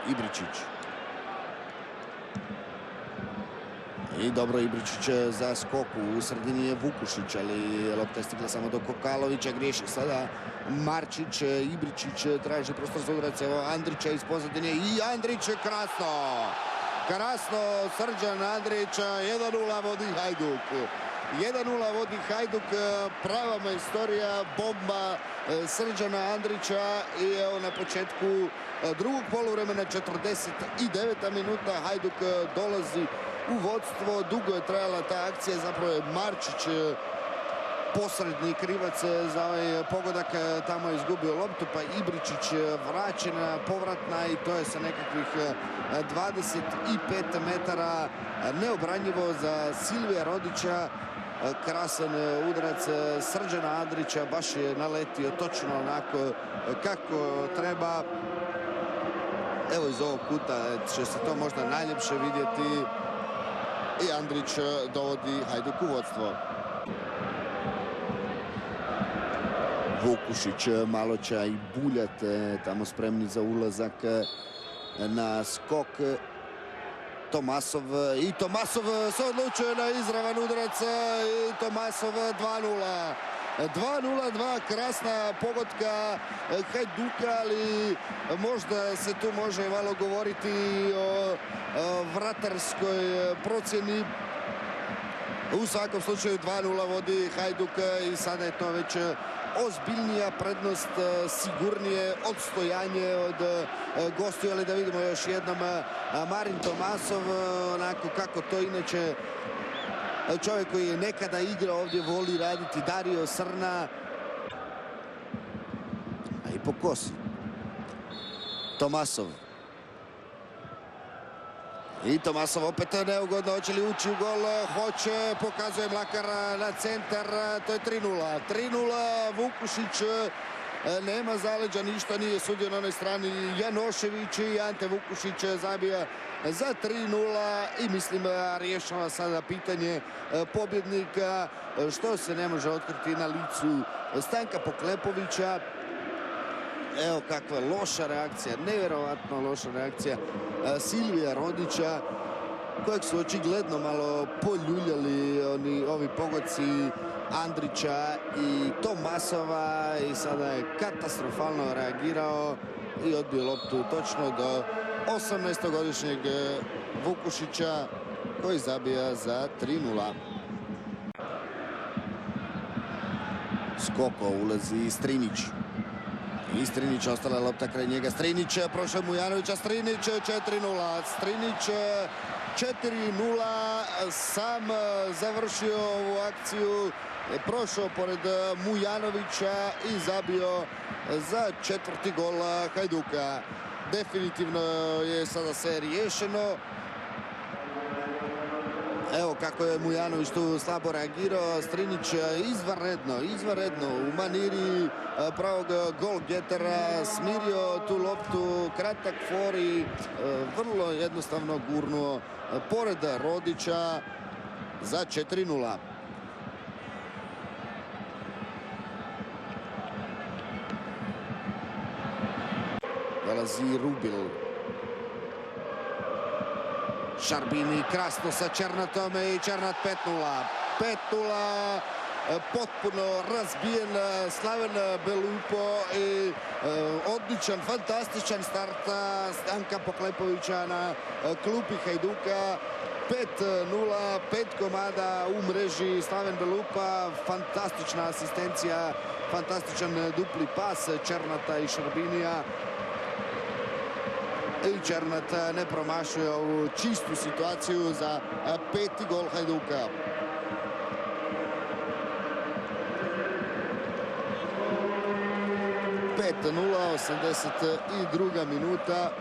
Ibričić. I dobro, Ibričić za skok, u sredini je Vukušić, ali lopta je stigla samo do Kokalovića, griješi sada Marčić. Ibričić traži prostor za udarac, evo Andrića iz pozadine i Andrić, krasno! Krasno, Srđan Andrić, 1:0 vodi Hajduk. 1:0 vodi Hajduk, prava majstorija, bomba Srđana Andrića i evo na početku drugog poluvremena, 49. minuta, Hajduk dolazi u vodstvo. Dugo je trajala ta akcija, zapravo je Marčić posredni krivac za ovaj pogodak, tamo je izgubio loptu, pa Ibričić vraćena, povratna i to je sa nekakvih 25 metara neobranjivo za Silvija Rodića. Krasan udarac Srđana Andrića, baš je naletio točno onako kako treba. Evo iz ovog kuta će se to možda najljepše vidjeti i Andrić dovodi Hajduk u vodstvo. Vukušić, Maloća i Buljat tamo spremni za ulazak na skok. Tomasov se odlučuje na izravan udarac i Tomasov 2:0. 2:0, krasna pogotka Hajduka, ali možda se tu može malo govoriti o vratarskoj procjeni. U svakom slučaju 2:0 vodi Hajduk i sada je to već ozbiljnija prednost, sigurnije odstojanje od gostiju, ali da vidimo još jednom Marin Tomasov, onako kako to inače čovjek koji je nekada igrao ovdje voli raditi. Dario Srna, a i po kosi Tomasov. I Tomasov opet neugodno, hoće li ući u gol? Hoće, pokazuje Mlakar na centar, to je 3:0. 3:0, Vukušić nema zaleđa, ništa nije sudio na onoj strani. Janošević i Ante Vukušić zabija za 3:0 i mislim rješava sada pitanje pobjednika, što se ne može otkriti na licu Stanka Poklepovića. Evo kakva loša reakcija, nevjerovatno loša reakcija Silvija Rodića, kojeg su očigledno malo poljuljali ovi pogodci Andrića i Tomasova i sada je katastrofalno reagirao i odbio loptu točno do 18-godišnjeg Vukušića koji zabija za 3:0. Skoko ulazi Strinić. I Strinić, ostala je lopta kraj njega. Strinić, prošao Mujanovića, Strinić 4:0. Strinić 4:0, sam završio ovu akciju, prošao pored Mujanovića i zabio za 4. gol Hajduka. Definitivno je sada sve riješeno. Evo kako je Mujanović tu slabo reagirao. Strinić izvanredno u maniri pravog golgetera smirio tu loptu, kratak for i vrlo jednostavno gurnuo pored Rodića za 4:0. Dolazi Rubil. Šarbini krasno sa Černatom i Černat 5:0. 5:0, potpuno razbijen Slaven Belupo i odličan, fantastičan start Stanka Poklepovića na klupi Hajduka. 5:0, 5 komada u mreži Slaven Belupa, fantastična asistencija, fantastičan dupli pas Černata i Šarbinija. I Černat ne promašuje ovu čistu situaciju za 5. gol Hajduka. Pet 0, 82. minuta.